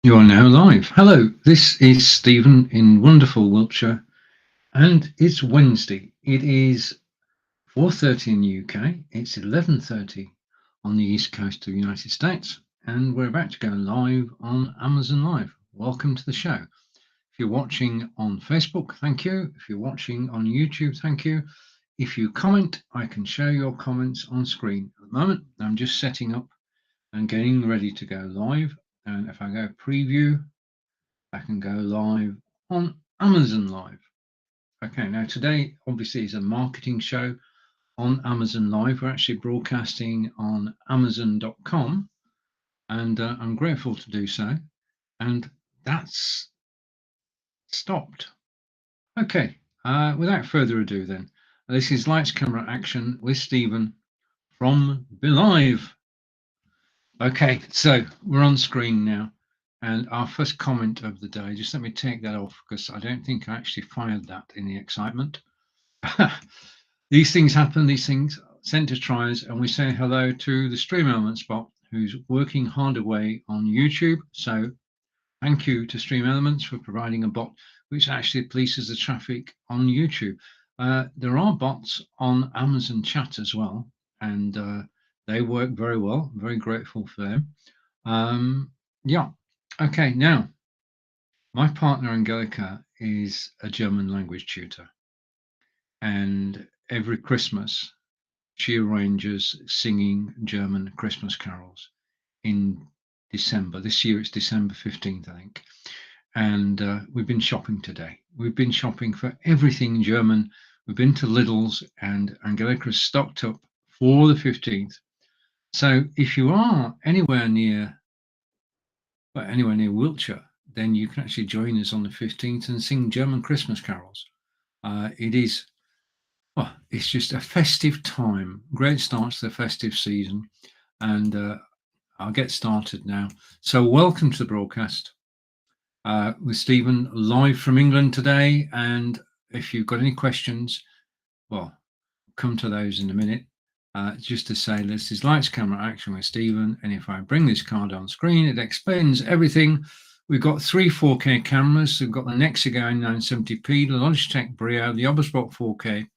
You are now live. Hello, this is Stephen in wonderful Wiltshire, and it's Wednesday. It is 4:30 in the UK. It's 11:30 on the East Coast of the United States, and we're about to go live on Amazon Live. Welcome to the show. If you're watching on Facebook, thank you. If you're watching on YouTube, thank you. If you comment, I can show your comments on screen. At the moment, I'm just setting up and getting ready to go live. And if I go preview, I can go live on Amazon Live. Okay, now today obviously is a marketing show on Amazon Live. We're actually broadcasting on Amazon.com, and I'm grateful to do so. And that's stopped. Okay, without further ado, then, this is Lights, Camera, Action with Stephen from Belive. Okay, so we're on screen now. And our first comment of the day, just let me take that off because I don't think I actually fired that in the excitement. These things happen, these things sent to tries, and we say hello to the Stream Elements bot who's working hard away on YouTube. So thank you to Stream Elements for providing a bot which actually polices the traffic on YouTube. There are bots on Amazon Chat as well, and they work very well. I'm very grateful for them. Yeah. Okay. Now, my partner Angelica is a German language tutor, and every Christmas she arranges singing German Christmas carols in December. This year it's December 15th, I think. And we've been shopping today. We've been shopping for everything German. We've been to Lidl's, and Angelica's stocked up for the 15th. So if you are anywhere near Wiltshire, then you can actually join us on the 15th and sing German Christmas carols. It is, well, it's just a festive time. Great start to the festive season. And I'll get started now. So welcome to the broadcast with Stephen live from England today. And if you've got any questions, well, come to those in a minute. Just to say, this is Lights, Camera, Action with Stephen. And if I bring this card on screen, it explains everything. We've got three 4K cameras. We've got the Nexigo 970p, the Logitech Brio, the Obusbot 4K.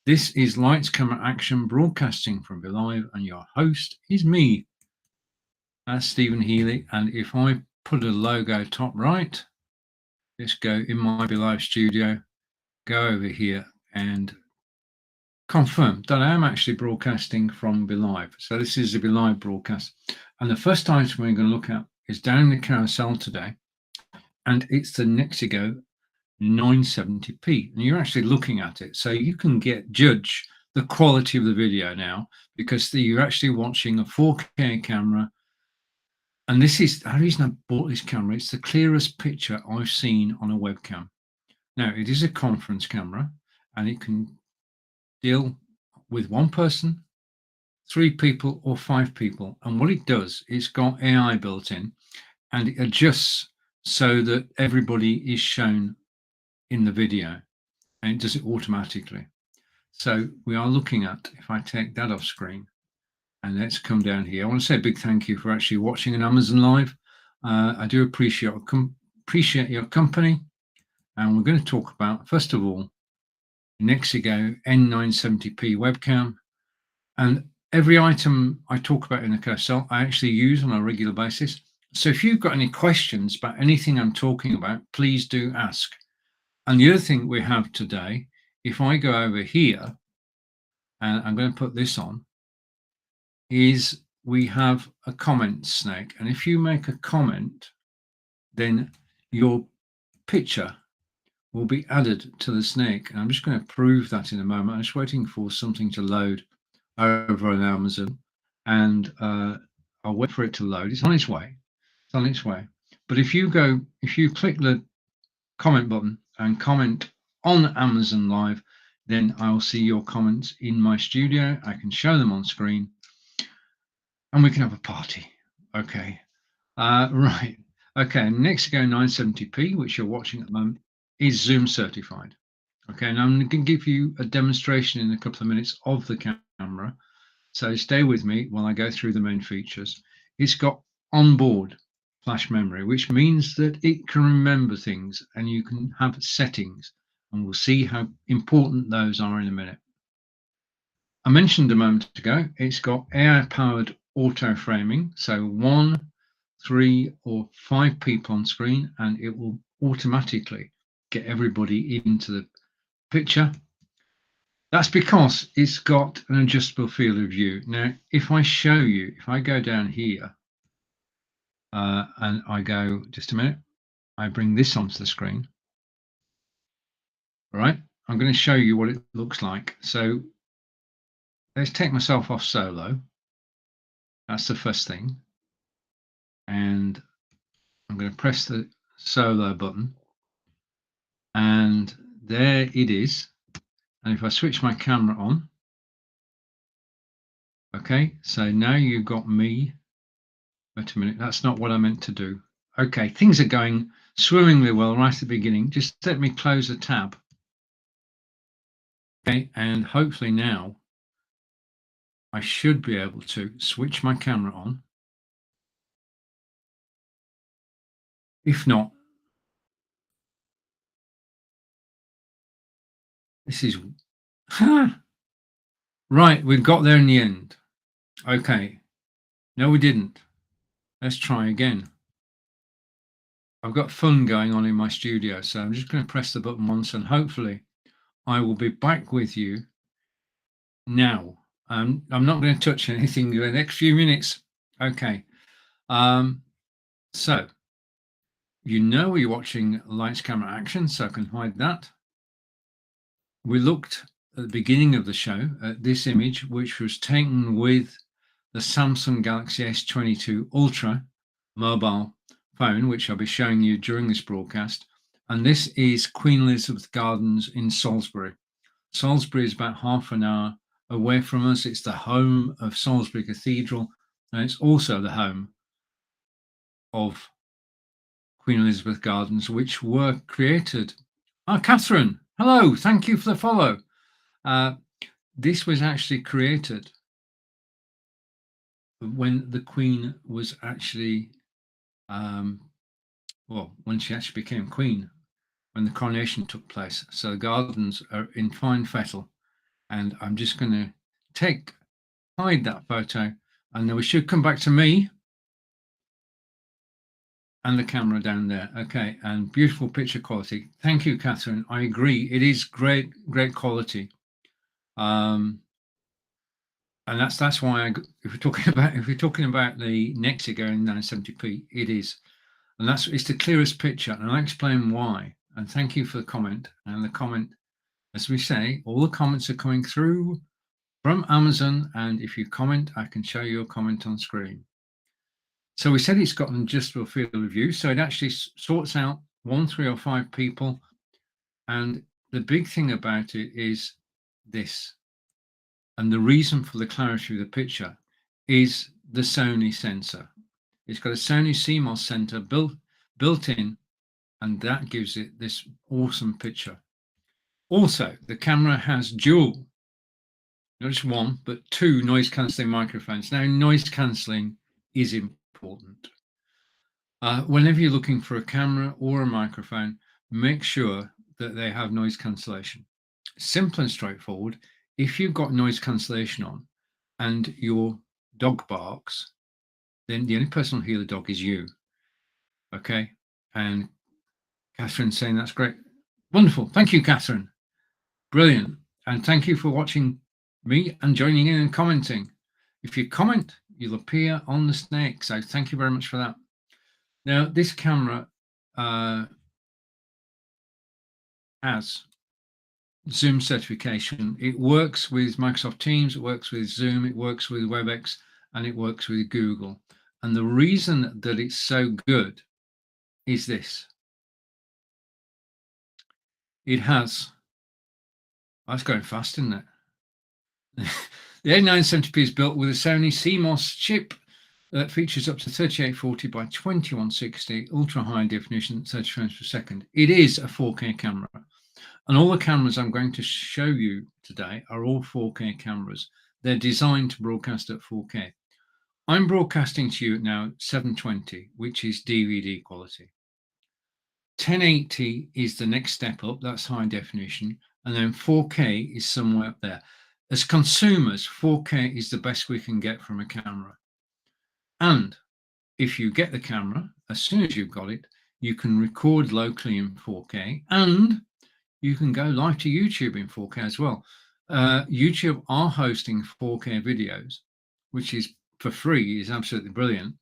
This is Lights, Camera, Action broadcasting from Belive, and your host is me. That's Stephen Healey. And if I put a logo top right, just go in my Belive studio, go over here and confirm that I am actually broadcasting from Belive. So this is a Belive broadcast. And the first item we're going to look at is down the carousel today. And it's the Nexigo 970p. And you're actually looking at it. So you can judge the quality of the video now because you're actually watching a 4K camera. And this is the reason I bought this camera. It's the clearest picture I've seen on a webcam. Now, it is a conference camera and it can deal with one person, three people, or five people. And what it does, it's got AI built in and it adjusts so that everybody is shown in the video and it does it automatically. So we are looking at, if I take that off screen, and let's come down here. I want to say a big thank you for actually watching an Amazon Live. I do appreciate your company. And we're going to talk about, first of all, Nexigo N970p webcam. And every item I talk about in the carousel, I actually use on a regular basis. So if you've got any questions about anything I'm talking about, please do ask. And the other thing we have today, if I go over here, and I'm going to put this on, is we have a comment snake. And if you make a comment, then your picture will be added to the snake. And I'm just going to prove that in a moment. I'm just waiting for something to load over on Amazon, and I'll wait for it to load. It's on its way. It's on its way. But if you click the comment button and comment on Amazon Live, then I'll see your comments in my studio. I can show them on screen, and we can have a party. Okay. Right. Okay. Nexigo 970p, which you're watching at the moment, is Zoom certified. Okay. And I'm going to give you a demonstration in a couple of minutes of the camera. So stay with me while I go through the main features. It's got onboard flash memory, which means that it can remember things and you can have settings, and we'll see how important those are in a minute. I mentioned a moment ago, it's got AI-powered auto framing, so 1, 3 or 5 people on screen and it will automatically get everybody into the picture. That's because it's got an adjustable field of view. Now, if I show you, if I go down here and I go, just a minute, I bring this onto the screen. All right, I'm going to show you what it looks like. So let's take myself off solo. That's the first thing. And I'm going to press the solo button. And there it is. And if I switch my camera on, okay, so now you've got me. Wait a minute, that's not what I meant to do. Okay, things are going swimmingly well right at the beginning. Just let me close a tab. Okay, and hopefully now I should be able to switch my camera on. If not, this is right. We've got there in the end. Okay, no, we didn't. Let's try again. I've got fun going on in my studio, so I'm just going to press the button once and hopefully I will be back with you now. I'm not going to touch anything in the next few minutes. Okay. So you know we're watching lights, camera, action, so I can hide that. We looked at the beginning of the show at this image, which was taken with the Samsung Galaxy S22 Ultra mobile phone, which I'll be showing you during this broadcast. And this is Queen Elizabeth Gardens in Salisbury. Salisbury is about half an hour away from us. It's the home of Salisbury Cathedral, and it's also the home of Queen Elizabeth Gardens, which were created. Catherine, hello, thank you for the follow. This was actually created when the Queen was actually, when she actually became Queen, when the coronation took place. So the gardens are in fine fettle, and I'm just going to hide that photo, and then we should come back to me and the camera down there. Okay, and beautiful picture quality. Thank you, Catherine. I agree. It is great quality. And that's why if we're talking about the Nexia going 970p, it is, and it's the clearest picture, and I'll explain why. And thank you for the comment. And the comment, as we say, all the comments are coming through from Amazon, and if you comment, I can show you a comment on screen. So we said it's got an adjustable field of view, so it actually sorts out 1, 3 or 5 people. And the big thing about it is this, and the reason for the clarity of the picture is the Sony sensor. It's got a Sony CMOS sensor built in, and that gives it this awesome picture. Also, the camera has dual, not just one, but 2 noise cancelling microphones. Now, noise cancelling is important. Whenever you're looking for a camera or a microphone, make sure that they have noise cancellation. Simple and straightforward. If you've got noise cancellation on and your dog barks, then the only person who'll hear the dog is you. Okay. And Catherine's saying that's great. Wonderful. Thank you, Catherine. Brilliant. And thank you for watching me and joining in and commenting. If you comment, you'll appear on the snake. So thank you very much for that. Now, this camera has Zoom certification. It works with Microsoft Teams, it works with Zoom, it works with WebEx, and it works with Google. And the reason that it's so good is this. It has, that's going fast, isn't it? The A970p is built with a Sony CMOS chip that features up to 3840 by 2160 ultra high definition 30 frames per second. It is a 4K camera, and all the cameras I'm going to show you today are all 4K cameras. They're designed to broadcast at 4K. I'm broadcasting to you now 720, which is DVD quality. 1080 is the next step up, that's high definition, and then 4K is somewhere up there. As consumers, 4K is the best we can get from a camera. And if you get the camera, as soon as you've got it, you can record locally in 4K and you can go live to YouTube in 4K as well. YouTube are hosting 4K videos, which is for free, is absolutely brilliant.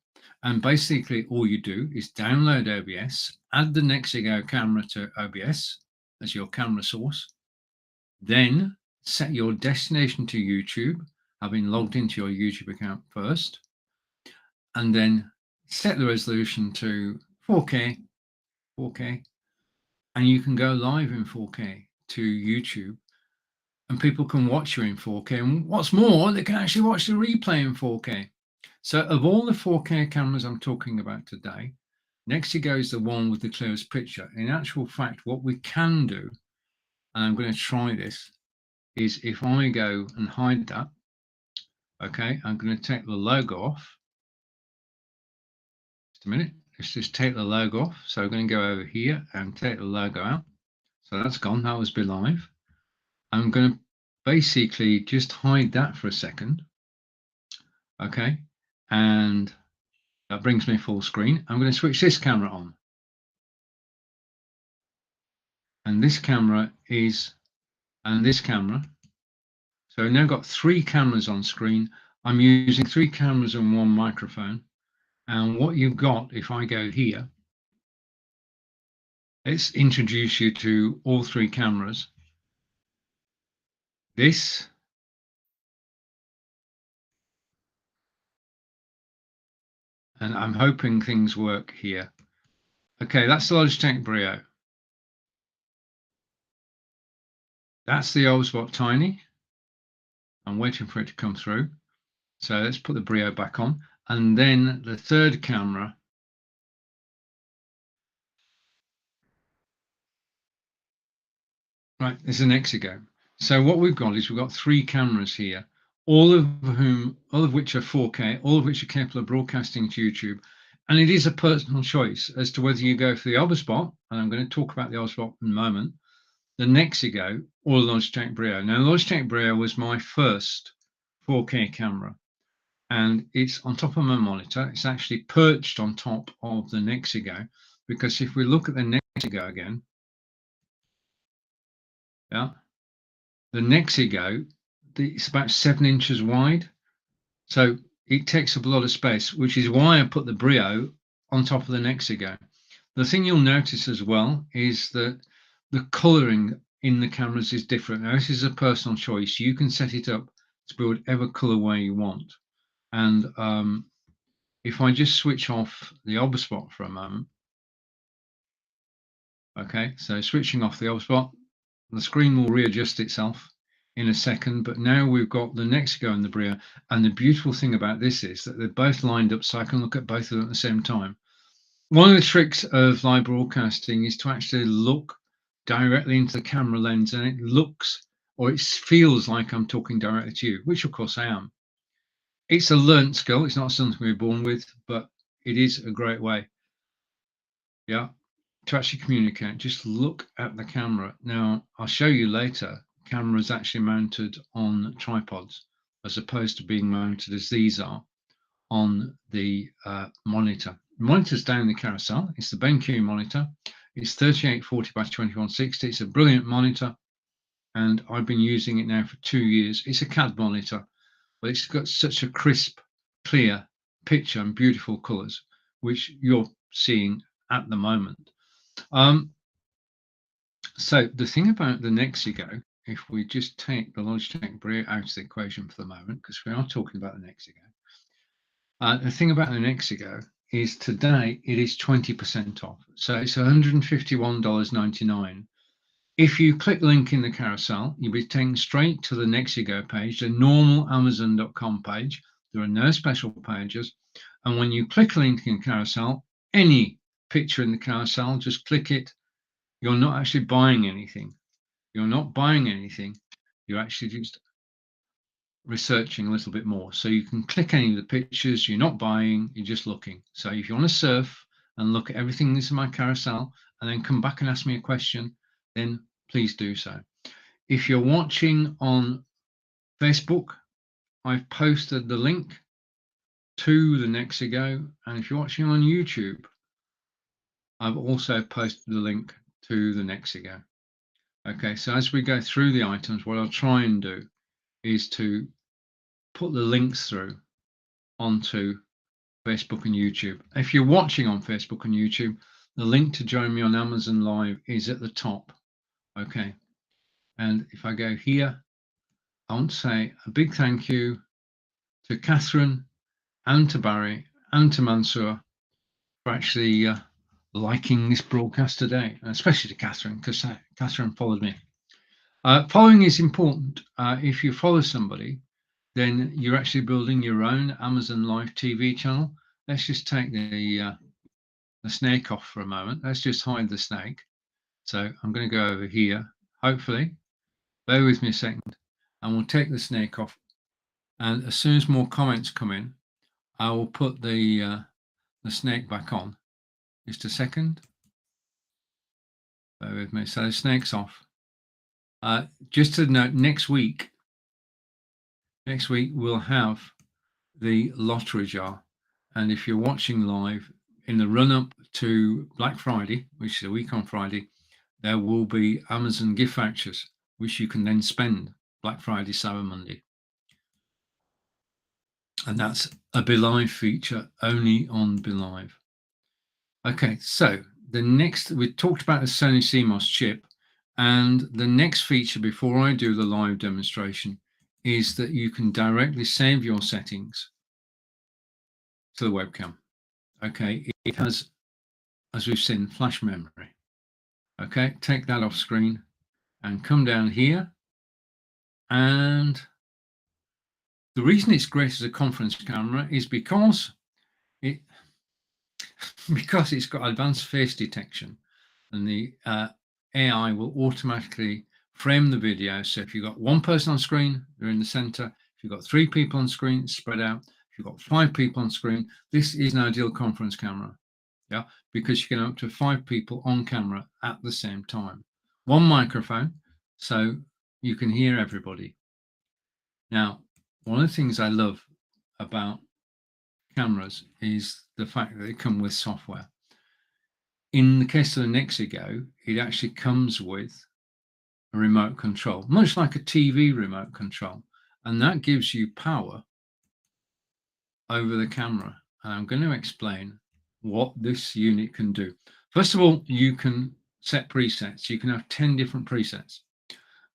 And basically all you do is download OBS, add the Nexigo camera to OBS as your camera source, then set your destination to YouTube, having logged into your YouTube account first, and then set the resolution to 4K, and you can go live in 4K to YouTube, and people can watch you in 4K. And what's more, they can actually watch the replay in 4K. So of all the 4K cameras I'm talking about today, Nexigo is the one with the clearest picture. In actual fact, what we can do, and I'm going to try this, is if I go and hide that, okay, I'm going to take the logo off. Just a minute, let's just take the logo off. So I'm going to go over here and take the logo out. So that's gone, that was Be Live. I'm going to basically just hide that for a second. Okay, and that brings me full screen. I'm going to switch this camera on. And this camera is, and this camera. So I've now got 3 cameras on screen. I'm using 3 cameras and 1 microphone. And what you've got, if I go here, let's introduce you to all 3 cameras. This, and I'm hoping things work here. Okay, that's the Logitech Brio. That's the Oswalt Tiny. I'm waiting for it to come through. So let's put the Brio back on. And then the third camera. Right, there's an Nexigo. So what we've got is we've got 3 cameras here, all of which are 4K, all of which are capable of broadcasting to YouTube. And it is a personal choice as to whether you go for the Oberspot, and I'm going to talk about the Oberspot in a moment, the Nexigo, or the Logitech Brio. Now, Logitech Brio was my first 4K camera, and it's on top of my monitor. It's actually perched on top of the Nexigo, because if we look at the Nexigo again, yeah, the Nexigo, it's about 7 inches wide, so it takes up a lot of space, which is why I put the Brio on top of the Nexigo. The thing you'll notice as well is that the colouring in the cameras is different. Now, this is a personal choice. You can set it up to be whatever colour you want. And if I just switch off the Oberspot for a moment, okay, so switching off the Oberspot, the screen will readjust itself in a second, but now we've got the Nexigo and the Brio. And the beautiful thing about this is that they're both lined up so I can look at both of them at the same time. One of the tricks of live broadcasting is to actually look directly into the camera lens, and it looks, or it feels like I'm talking directly to you, which of course I am. It's a learnt skill. It's not something we're born with, but it is a great way, yeah, to actually communicate. Just look at the camera. Now, I'll show you later, cameras actually mounted on tripods as opposed to being mounted as these are on the monitor. The monitor's down the carousel. It's the BenQ monitor. It's 3840 by 2160. It's a brilliant monitor, and I've been using it now for 2 years. It's a CAD monitor, but it's got such a crisp, clear picture and beautiful colors, which you're seeing at the moment. So the thing about the Nexigo, if we just take the Logitech Brio out of the equation for the moment, because we are talking about the Nexigo, the thing about the Nexigo is today it is 20% off. So it's $151.99. If you click the link in the carousel, you'll be taken straight to the Nexigo page, the normal Amazon.com page. There are no special pages. And when you click a link in carousel, any picture in the carousel, just click it. You're not actually buying anything. You're not buying anything. You're actually just researching a little bit more. So you can click any of the pictures. You're not buying, you're just looking. So if you want to surf and look at everything that's in my carousel and then come back and ask me a question, then please do so. If you're watching on Facebook, I've posted the link to the next ago, and if you're watching on YouTube, I've also posted the link to the next ago. Okay, so as we go through the items, what I'll try and do is to put the links through onto Facebook and YouTube. If you're watching on Facebook and YouTube, the link to join me on Amazon Live is at the top. Okay, and if I go here, I want to say a big thank you to Catherine and to Barry and to Mansour for actually liking this broadcast today, especially to Catherine, because Catherine followed me. Following is important. If you follow somebody, then you're actually building your own Amazon Live TV channel. Let's just take the snake off for a moment. Let's just hide the snake. So I'm going to go over here, hopefully. Bear with me a second, and we'll take the snake off. And as soon as more comments come in, I will put the snake back on. Just a second. Bear with me. So the snake's off. Just to note, next week we'll have the lottery jar. And if you're watching live in the run up to Black Friday, which is a week on Friday, there will be Amazon gift vouchers, which you can then spend Black Friday, Cyber Monday. And that's a BeLive feature only on BeLive. Okay, so the next, we talked about the Sony CMOS chip, and the next feature before I do the live demonstration is that you can directly save your settings to the webcam. Okay, it has, as we've seen, flash memory. Okay, take that off screen and come down here. And the reason it's great as a conference camera is because it's got advanced face detection, and the AI will automatically frame the video. So if you've got one person on screen, they're in the center. If you've got 3 people on screen, spread out. If you've got 5 people on screen, this is an ideal conference camera. Yeah, because you can have up to 5 people on camera at the same time. One microphone, so you can hear everybody. Now, one of the things I love about cameras is the fact that they come with software. In the case of the Nexigo, it actually comes with a remote control, much like a TV remote control, and that gives you power over the camera. And I'm going to explain what this unit can do. First of all, you can set presets. You can have 10 different presets.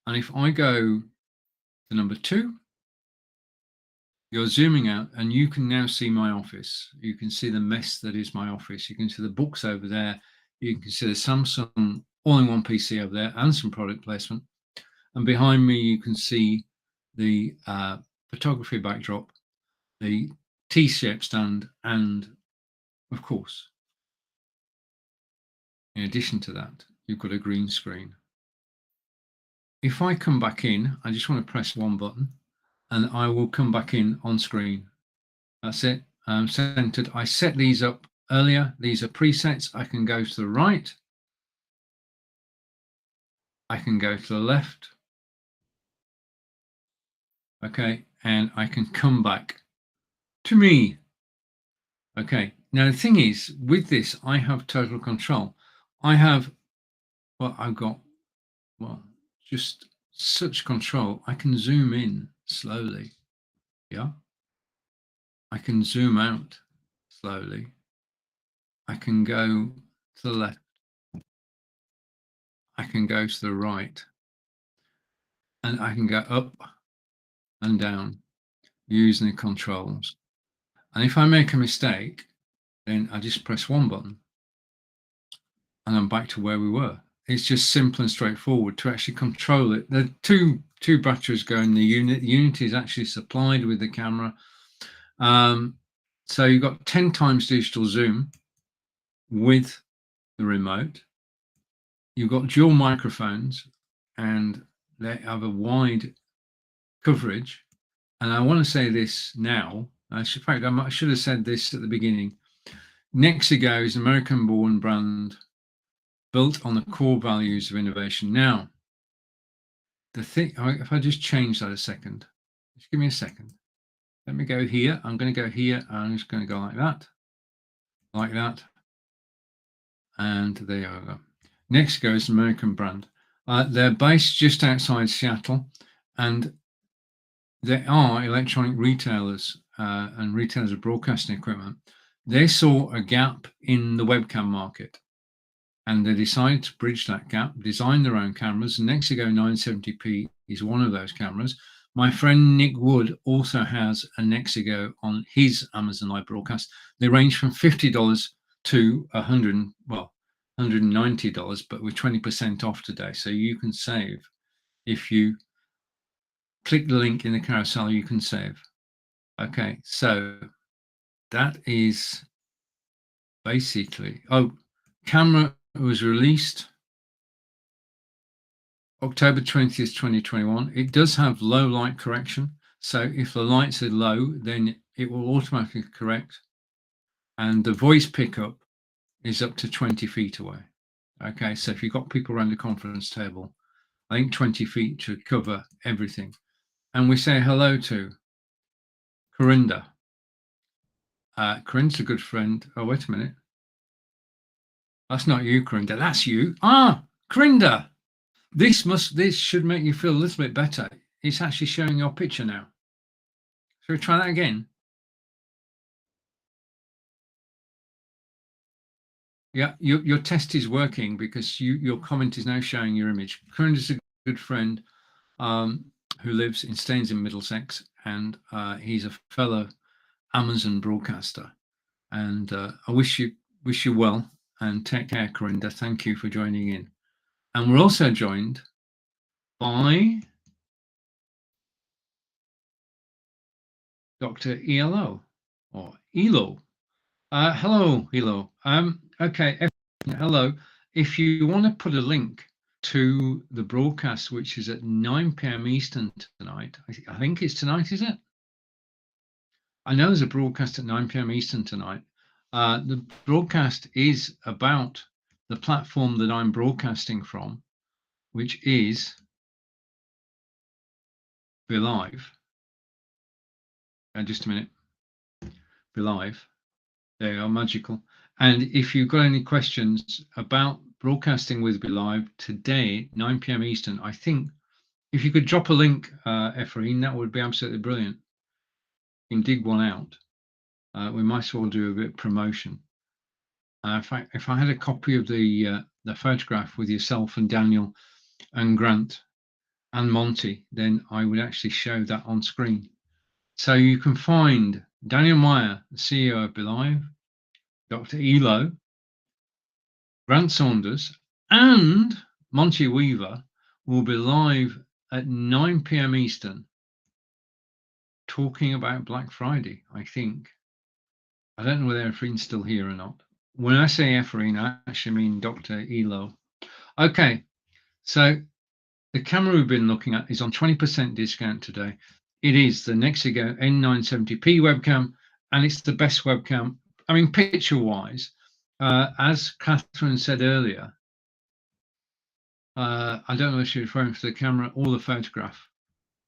And if I go to number 2, you're zooming out and you can now see my office. You can see the mess that is my office. You can see the books over there. You can see the Samsung all-in-one PC over there and some product placement. And behind me, you can see the photography backdrop, the T-shaped stand, and of course, in addition to that, you've got a green screen. If I come back in, I just want to press one button and I will come back in on screen. That's it. I'm centered. I set these up earlier. These are presets. I can go to the right. I can go to the left. Okay. And I can come back to me. Okay. Now, the thing is, with this, I have total control. I've got, just such control. I can zoom in slowly. Yeah. I can zoom out slowly. I can go to the left. I can go to the right. And I can go up and down using the controls. And if I make a mistake, then I just press one button and I'm back to where we were. It's just simple and straightforward to actually control it. There are two batteries go in the unit. The unit is actually supplied with the camera. So you've got 10 times digital zoom with the remote. You've got dual microphones and they have a wide coverage. And I want to say this now. In fact, I should have said this at the beginning. Nexigo is an American-born brand built on the core values of innovation. Now, the thing, if I just change that a second, just give me a second. Let me go here. I'm going to go here. I'm just going to go like that, and there you go. Nexigo is an American brand. They're based just outside Seattle, and there are electronic retailers and retailers of broadcasting equipment. They saw a gap in the webcam market, and they decided to bridge that gap, design their own cameras. And Nexigo 970p is one of those cameras. My friend Nick Wood also has a Nexigo on his Amazon Live broadcast. They range from $50 to $190, but with 20% off today. So you can save. If you click the link in the carousel, you can save. Okay, so that is basically, camera was released October 20th, 2021. It does have low light correction. So if the lights are low, then it will automatically correct. And the voice pickup is up to 20 feet away. Okay, so if you've got people around the conference table, I think 20 feet should cover everything. And we say hello to Corinda. Corinda's a good friend. Oh, wait a minute. That's not you, Corinda. That's you. Corinda. This should make you feel a little bit better. It's actually showing your picture now. Shall we try that again? Yeah, your test is working because your comment is now showing your image. Corinda's a good friend who lives in Staines in Middlesex, and he's a fellow Amazon broadcaster. And I wish you well, and take care, Corinda. Thank you for joining in. And we're also joined by Dr. ELO or ELO. Hello, Elo. Okay, hello. If you want to put a link to the broadcast, which is at 9 p.m. Eastern tonight, I think it's tonight, is it? I know there's a broadcast at 9 p.m. Eastern tonight. The broadcast is about the platform that I'm broadcasting from, which is Be Live. Just a minute. Be Live. There you are, magical. And if you've got any questions about broadcasting with Be Live today, 9 p.m. Eastern, I think if you could drop a link, Ephraim, that would be absolutely brilliant. You can dig one out. We might as well do a bit of promotion. If I had a copy of the photograph with yourself and Daniel and Grant and Monty, then I would actually show that on screen. So you can find Daniel Meyer, the CEO of Be Live, Dr. Elo, Grant Saunders, and Monty Weaver will be live at 9 p.m. Eastern talking about Black Friday, I think. I don't know whether Ephraim's still here or not. When I say Ephraim, I actually mean Dr. Elo. Okay, so the camera we've been looking at is on 20% discount today. It is the Nexigo N970p webcam, and it's the best webcam. I mean, picture-wise, as Catherine said earlier, I don't know if she's referring to the camera or the photograph.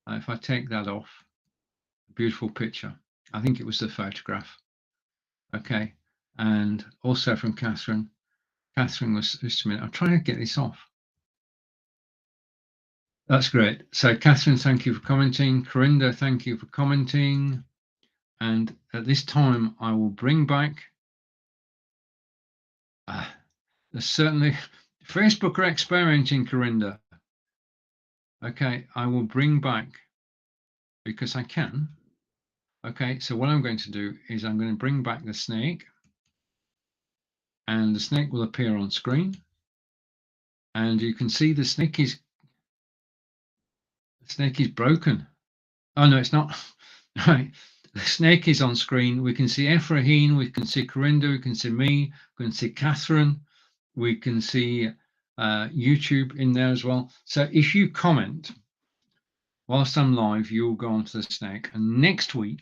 If I take that off, beautiful picture. I think it was the photograph. Okay, and also from Catherine. Catherine was, just a minute, I'm trying to get this off. That's great. So Catherine, thank you for commenting. Corinda, thank you for commenting. And at this time, I will bring back, there's certainly, Facebook are experimenting, Corinda. Okay, I will bring back, because I can. Okay, so what I'm going to do is I'm going to bring back the snake, and the snake will appear on screen. And you can see the snake is broken. Oh no, it's not. Right, the snake is on screen. We can see Ephraim, we can see Corinda, we can see me, we can see Catherine, we can see YouTube in there as well. So if you comment, whilst I'm live, you'll go onto the snake. And next week,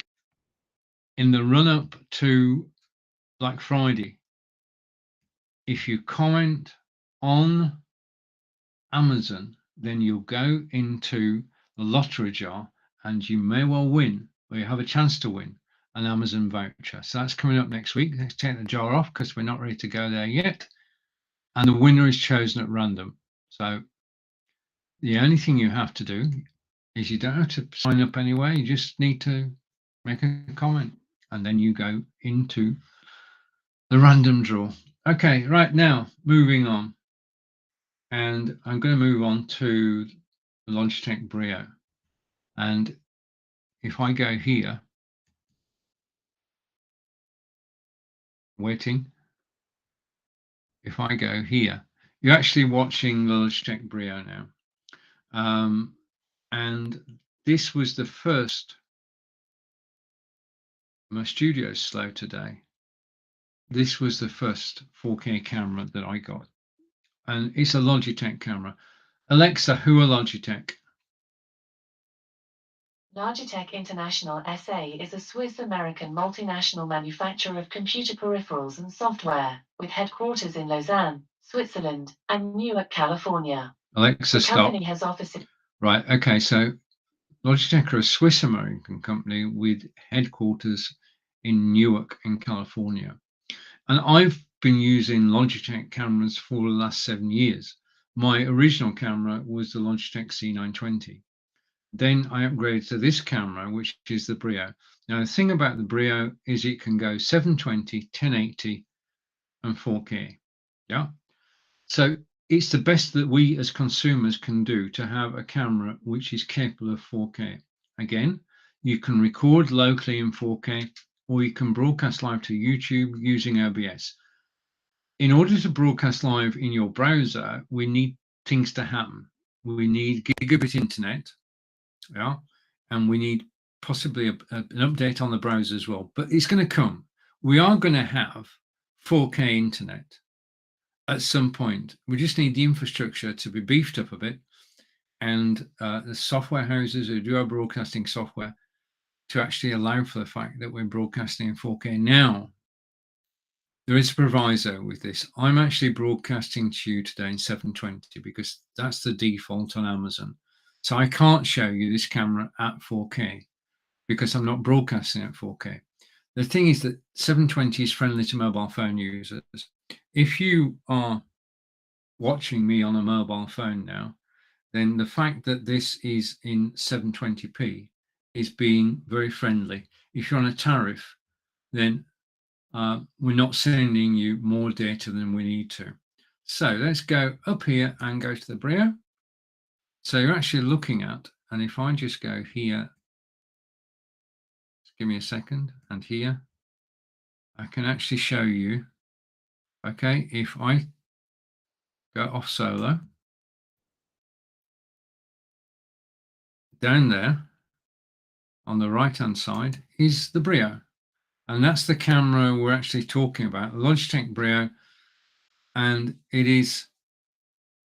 in the run up to Black Friday, if you comment on Amazon, then you'll go into the lottery jar and you may well win, or you have a chance to win an Amazon voucher. So that's coming up next week. Let's take the jar off because we're not ready to go there yet. And the winner is chosen at random. So the only thing you have to do is you don't have to sign up anywhere. You just need to make a comment and then you go into the random draw. Okay, right now, moving on. And I'm going to move on to the Logitech Brio. And if I go here, waiting, if I go here, you're actually watching the Logitech Brio now. And this was the first, my studio's slow today. This was the first 4K camera that I got. And it's a Logitech camera. Alexa, who are Logitech? Logitech International SA is a Swiss-American multinational manufacturer of computer peripherals and software, with headquarters in Lausanne, Switzerland, and Newark, California. Alexa, stop. The company has offices. Right, okay, so Logitech are a Swiss-American company with headquarters in Newark in California. And I've been using Logitech cameras for the last 7 years. My original camera was the Logitech C920. Then I upgraded to this camera, which is the Brio. Now, the thing about the Brio is it can go 720, 1080, and 4K. Yeah. So it's the best that we as consumers can do to have a camera which is capable of 4K. Again, you can record locally in 4K, or you can broadcast live to YouTube using OBS. In order to broadcast live in your browser, we need things to happen. We need gigabit internet, yeah, and we need possibly an update on the browser as well. But it's going to come. We are going to have 4K internet at some point. We just need the infrastructure to be beefed up a bit, and the software houses who do our broadcasting software to actually allow for the fact that we're broadcasting in 4K. Now, there is a proviso with this. I'm actually broadcasting to you today in 720 because that's the default on Amazon. So I can't show you this camera at 4K because I'm not broadcasting at 4K. The thing is that 720 is friendly to mobile phone users. If you are watching me on a mobile phone now, then the fact that this is in 720p is being very friendly. If you're on a tariff, then we're not sending you more data than we need to. So let's go up here and go to the Brio. So you're actually looking at, and if I just go here, give me a second, and here, I can actually show you, okay, if I go off solo, down there on the right-hand side is the Brio. And that's the camera we're actually talking about, Logitech Brio, and it is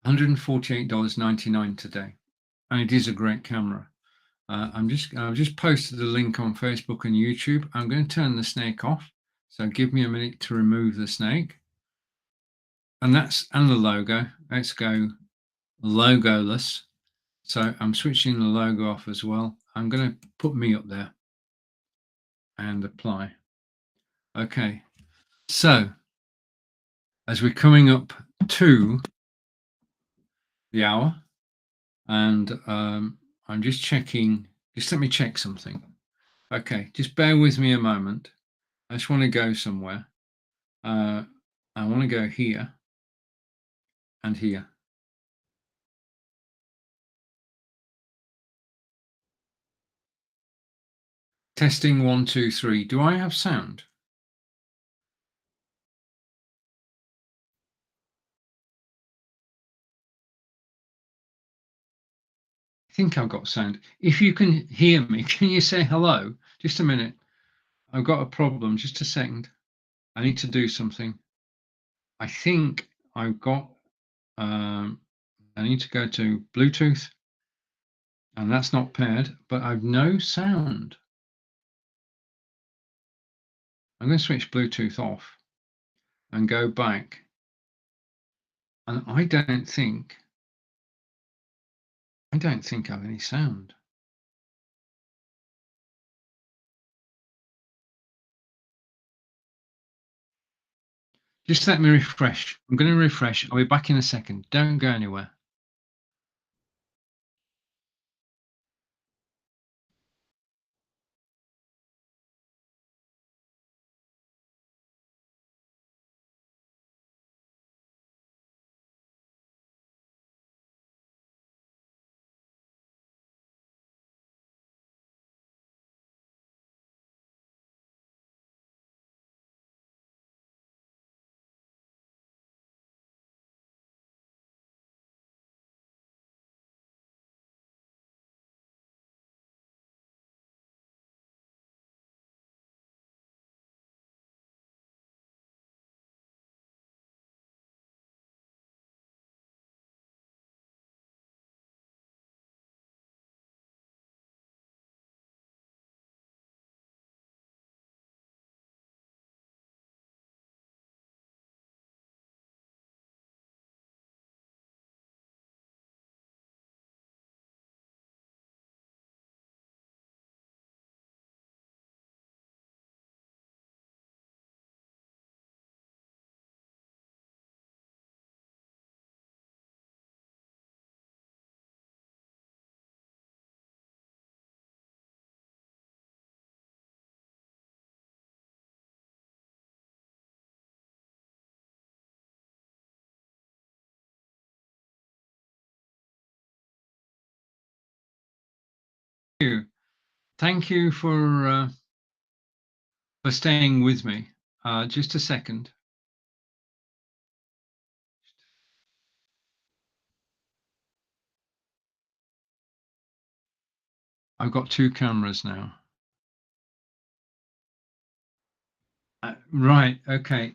$148.99 today. And it is a great camera. I've just posted the link on Facebook and YouTube. I'm going to turn the snake off. So give me a minute to remove the snake. And the logo. Let's go logoless. So I'm switching the logo off as well. I'm going to put me up there and apply. Okay. So as we're coming up to the hour, and I'm just checking, just let me check something. Okay, just bear with me a moment. I just want to go somewhere. I want to go here and here. Testing 1, 2, 3. Do I have sound? I think I've got sound. If you can hear me, can you say hello? Just a minute. I've got a problem. Just a second. I need to do something. I think I've got, I need to go to Bluetooth. And that's not paired, but I've no sound. I'm going to switch Bluetooth off and go back. And I don't think I have any sound. Just let me refresh. I'm going to refresh. I'll be back in a second. Don't go anywhere. Thank you for staying with me. Just a second. I've got two cameras now. Right. Okay.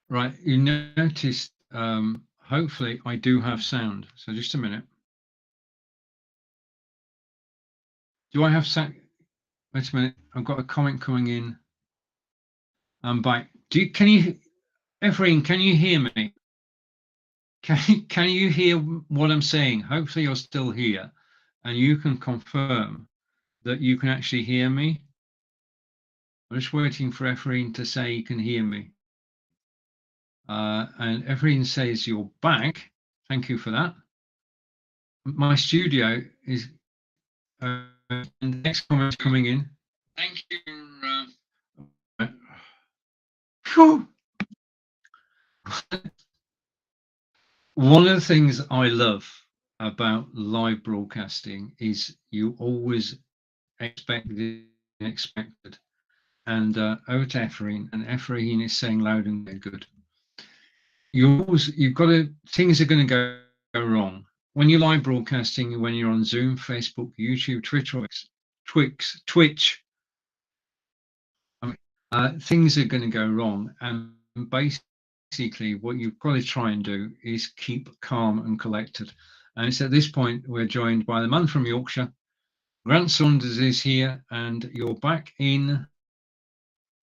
Right. You noticed. Hopefully, I do have sound. So just a minute. Do I have sound? Wait a minute. I've got a comment coming in. I'm back. Can you, Ephraim? Can you hear me? Can you hear what I'm saying? Hopefully, you're still here, and you can confirm that you can actually hear me. I'm just waiting for Ephraim to say he can hear me. And Ephraim says you're back. Thank you for that. My studio is, and the next comment coming in. Thank you. One of the things I love about live broadcasting is you always expect the unexpected. And over to Ephraim, and Ephraim is saying loud and good. You've got to, things are going to go wrong when you're live broadcasting, when you're on Zoom, Facebook, YouTube, Twitch. I mean, things are going to go wrong, and basically, what you've got to try and do is keep calm and collected. And it's at this point we're joined by the man from Yorkshire. Grant Saunders is here, and you're back in.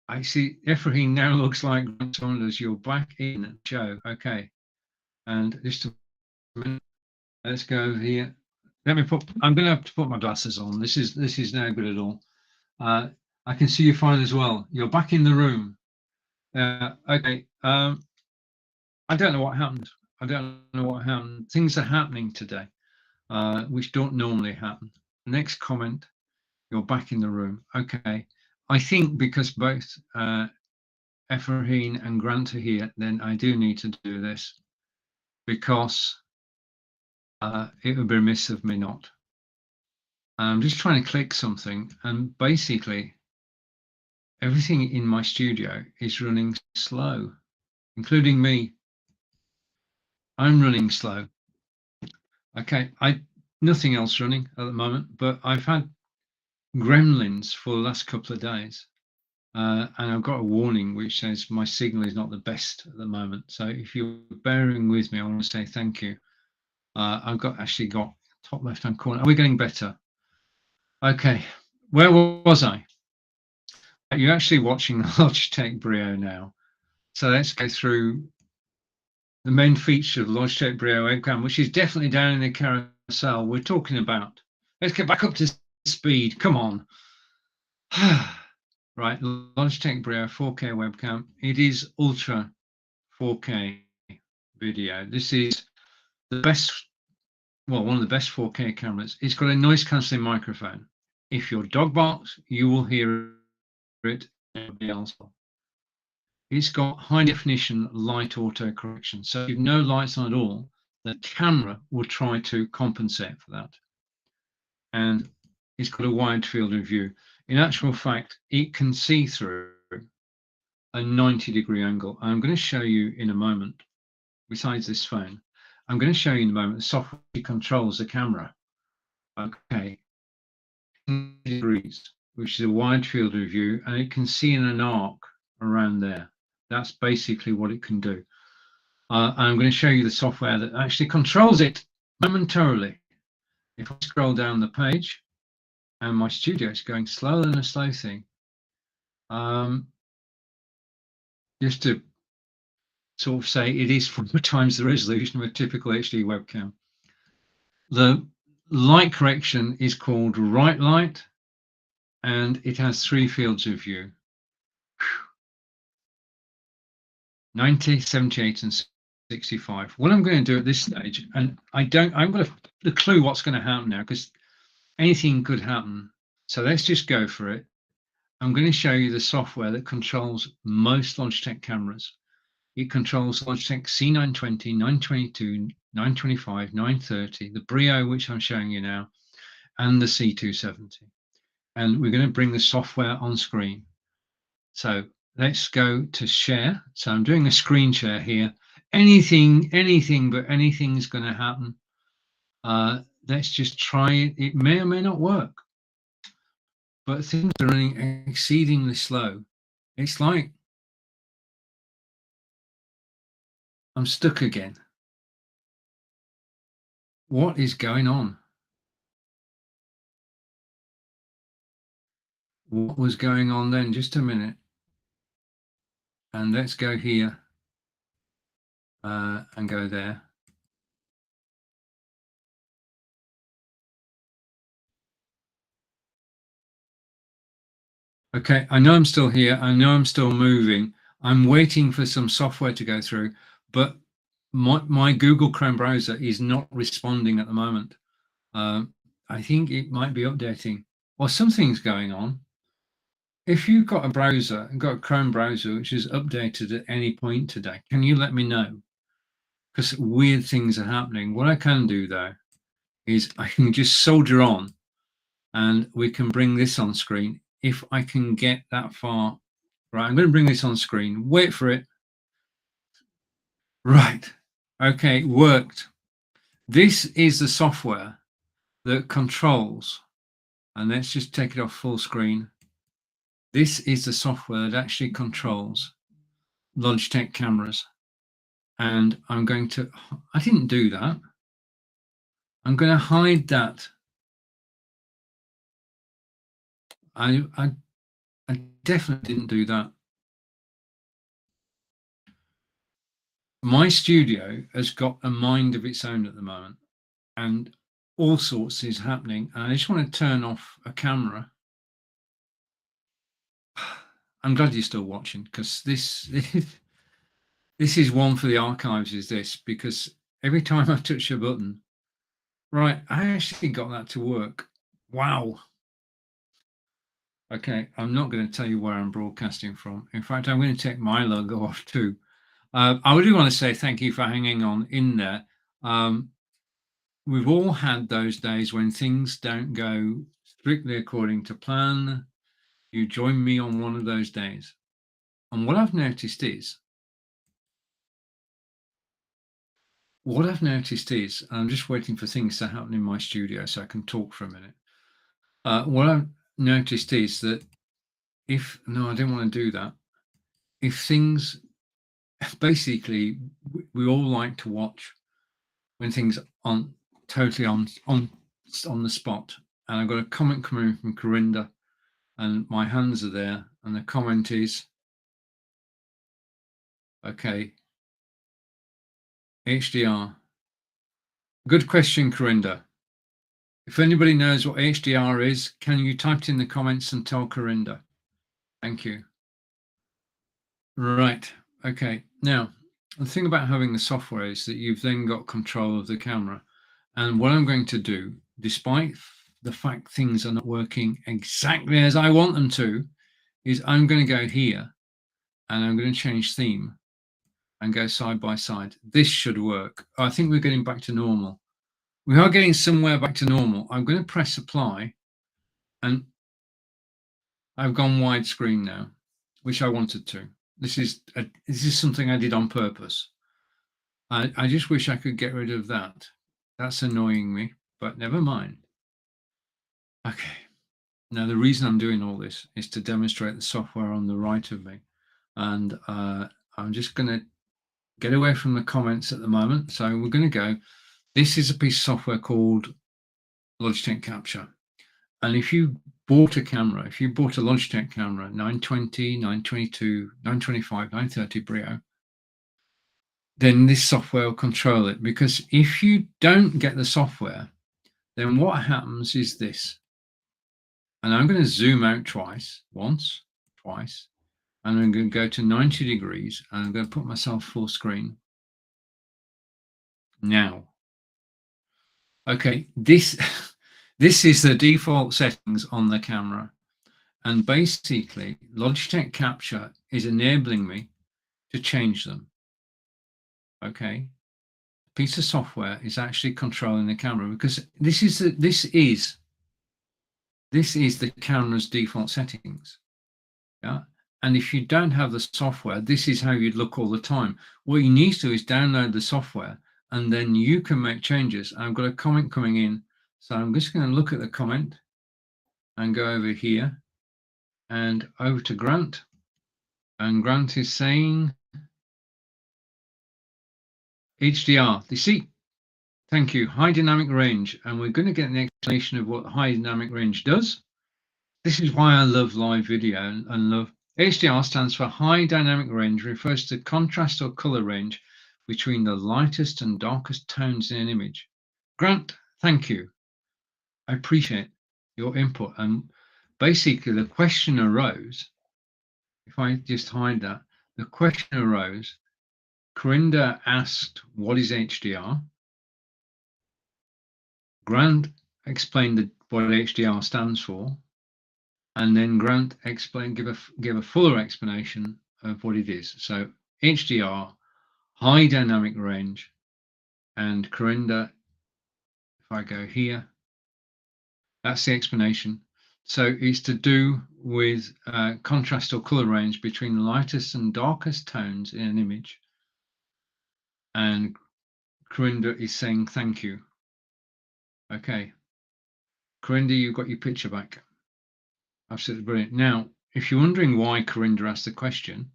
I see Ephraim now looks like Grant Saunders. You're back in the show. Okay. And just a minute. Let's go over here. I'm going to have to put my glasses on. This is no good at all. I can see you fine as well. You're back in the room. Okay. I don't know what happened. I don't know what happened. Things are happening today, which don't normally happen. Next comment. You're back in the room. Okay. I think because both Ephraim and Grant are here, then I do need to do this because it would be remiss of me not. I'm just trying to click something, and basically everything in my studio is running slow, including me. I'm running slow. Okay, nothing else running at the moment, but I've had gremlins for the last couple of days. And I've got a warning which says my signal is not the best at the moment. So if you're bearing with me, I want to say thank you. I've actually got top left-hand corner. Are we getting better? Okay, where was I? You're actually watching the Logitech Brio now. So let's go through the main feature of the Logitech Brio webcam, which is definitely down in the carousel we're talking about. Let's get back up to speed. Come on. Right, Logitech Brio 4K webcam. It is ultra 4K video. This is the best, well, one of the best 4K cameras. It's got a noise cancelling microphone. If your dog barks, you will hear it. Nobody else will. It's got high definition light auto correction. So if you've no lights on at all, the camera will try to compensate for that. And it's got a wide field of view. In actual fact, it can see through a 90-degree angle. I'm going to show you in a moment, besides this phone, I'm going to show you in a moment the software that controls the camera. Okay, degrees, which is a wide field of view, and it can see in an arc around there. That's basically what it can do. I'm going to show you the software that actually controls it momentarily. If I scroll down the page, and my studio is going slower than a slow thing, just to sort of say it is 4 times the resolution of a typical HD webcam. The light correction is called right light, and it has 3 fields of view. 90, 78, and 65. What I'm going to do at this stage, and I'm going to the clue what's going to happen now, because anything could happen. So let's just go for it. I'm going to show you the software that controls most Logitech cameras. It controls Logitech C920, 922, 925, 930, the Brio, which I'm showing you now, and the C270. And we're going to bring the software on screen. So let's go to share. So I'm doing a screen share here. Anything but anything's going to happen. Let's just try it. It may or may not work, but things are running exceedingly slow. It's like I'm stuck again. What is going on? What was going on then? Just a minute. And let's go here and go there. Okay, I know I'm still here. I know I'm still moving. I'm waiting for some software to go through, but my Google Chrome browser is not responding at the moment. I think it might be updating. Well, something's going on. If you've got a browser, got a Chrome browser, which is updated at any point today, can you let me know? Because weird things are happening. What I can do though, is I can just soldier on and we can bring this on screen. If I can get that far, right, I'm going to bring this on screen. Wait for it. Right. Okay, worked. This is the software that controls, and let's just take it off full screen. This is the software that actually controls Logitech cameras. And I'm going to, I didn't do that. I'm going to hide that. I definitely didn't do that. My studio has got a mind of its own at the moment, and all sorts is happening. And I just want to turn off a camera. I'm glad you're still watching, because this is one for the archives, is this, because every time I touch a button, right, I actually got that to work. Wow. Okay, I'm not going to tell you where I'm broadcasting from. In fact, I'm going to take my logo off too. I do want to say thank you for hanging on in there. We've all had those days when things don't go strictly according to plan. You join me on one of those days. And what I've noticed is, I'm just waiting for things to happen in my studio so I can talk for a minute. What I've noticed is that no, I didn't want to do that. If things, basically, we all like to watch when things aren't totally on on the spot, and I've got a comment coming from Corinda, and my hands are there, and the comment is, okay, HDR. Good question, Corinda. If anybody knows what HDR is, can you type it in the comments and tell Corinda? Thank you. Right, okay. Now, the thing about having the software is that you've then got control of the camera. And what I'm going to do, despite the fact things are not working exactly as I want them to, is I'm going to go here and I'm going to change theme and go side by side. This should work. I think we're getting back to normal. We are getting somewhere back to normal. I'm going to press apply and I've gone widescreen now, which I wanted to. This is something I did on purpose. I just wish I could get rid of that. That's annoying me, but never mind. Okay. Now, the reason I'm doing all this is to demonstrate the software on the right of me. And I'm just going to get away from the comments at the moment. So we're going to go. This is a piece of software called Logitech Capture. And if you bought a camera, if you bought a Logitech camera, 920, 922, 925, 930 Brio, then this software will control it. Because if you don't get the software, then what happens is this. And I'm going to zoom out twice, once, twice, and I'm going to go to 90 degrees and I'm going to put myself full screen. Now, okay, this is the default settings on the camera. And basically, Logitech Capture is enabling me to change them. Okay, a piece of software is actually controlling the camera because this is the camera's default settings. Yeah. And if you don't have the software, this is how you'd look all the time. What you need to do is download the software and then you can make changes. I've got a comment coming in. So I'm just going to look at the comment and go over here and over to Grant. And Grant is saying HDR. You see, thank you, high dynamic range. And we're going to get an explanation of what high dynamic range does. This is why I love live video and love HDR stands for high dynamic range, refers to contrast or color range between the lightest and darkest tones in an image. Grant, thank you. I appreciate your input. And basically the question arose, if I just hide that, the question arose, Corinda asked, what is HDR? Grant explained what HDR stands for. And then Grant give a fuller explanation of what it is. So HDR, high dynamic range, and Corinda, if I go here, that's the explanation. So it's to do with contrast or color range between the lightest and darkest tones in an image. And Corinda is saying thank you. Okay. Corinda, you've got your picture back. Absolutely brilliant. Now, if you're wondering why Corinda asked the question,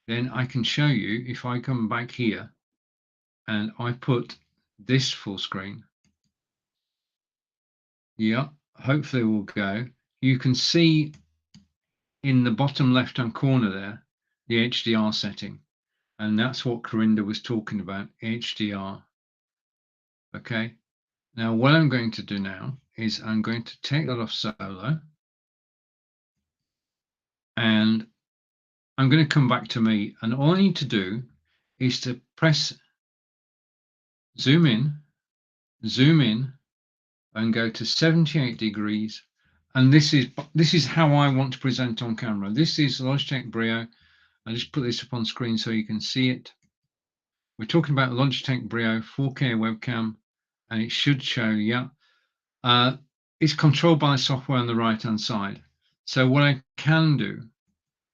then I can show you if I come back here and I put this full screen. Yeah, hopefully it will go. You can see in the bottom left-hand corner there, the HDR setting. And that's what Corinda was talking about, HDR. Okay. Now, what I'm going to do now is I'm going to take that off solo. And I'm going to come back to me. And all I need to do is to press zoom in, and go to 78 degrees. And this is how I want to present on camera. This is Logitech Brio. I just put this up on screen so you can see it. We're talking about Logitech Brio 4K webcam, and it should show, yeah. It's controlled by the software on the right-hand side. So what I can do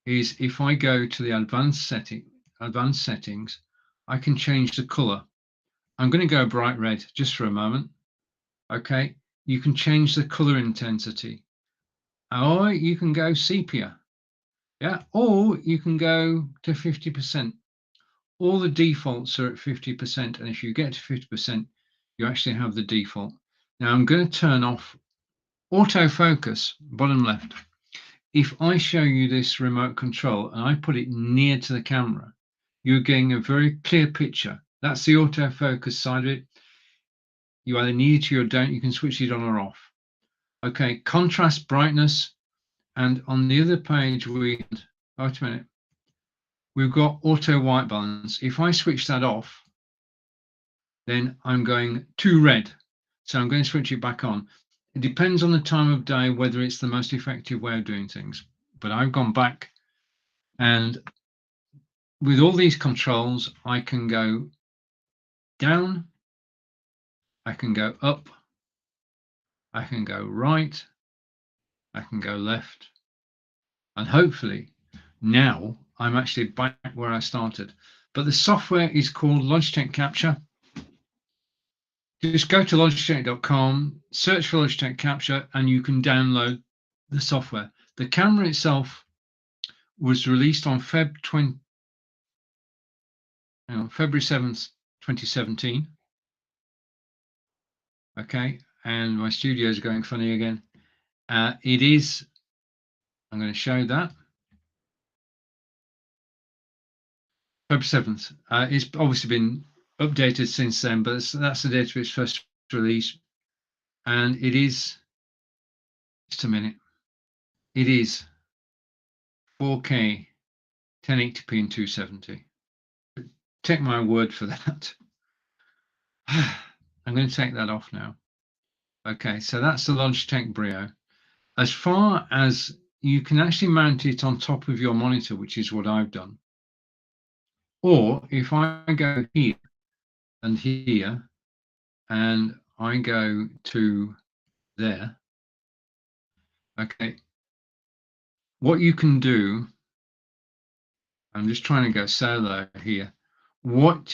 is if I go to the advanced settings, I can change the color. I'm going to go bright red just for a moment. Okay, you can change the color intensity, or you can go sepia, yeah, or you can go to 50%. All the defaults are at 50%, and if you get to 50%, you actually have the default. Now I'm going to turn off autofocus, bottom left. If I show you this remote control and I put it near to the camera, you're getting a very clear picture. That's the autofocus side of it. You either need it or don't. You can switch it on or off. Okay, contrast, brightness, and on the other page wait a minute, we've got auto white balance. If I switch that off, then I'm going to red. So I'm going to switch it back on. It depends on the time of day whether it's the most effective way of doing things. But I've gone back, and with all these controls, I can go down, I can go up, I can go right, I can go left, and hopefully now I'm actually back where I started. But the software is called Logitech Capture. Just go to logitech.com, search for Logitech Capture, and you can download the software. The camera itself was released on February 7th, 2017. Okay, and my studio is going funny again. It is, I'm going to show that. February 7th. It's obviously been updated since then, but that's the date of its first release. And it is, just a minute, it is 4K, 1080p and 270. Take my word for that. I'm going to take that off now. Okay, so that's the Logitech Brio. As far as you can actually mount it on top of your monitor, which is what I've done. Or if I go here and here, and I go to there, okay, what you can do, I'm just trying to go solo here. What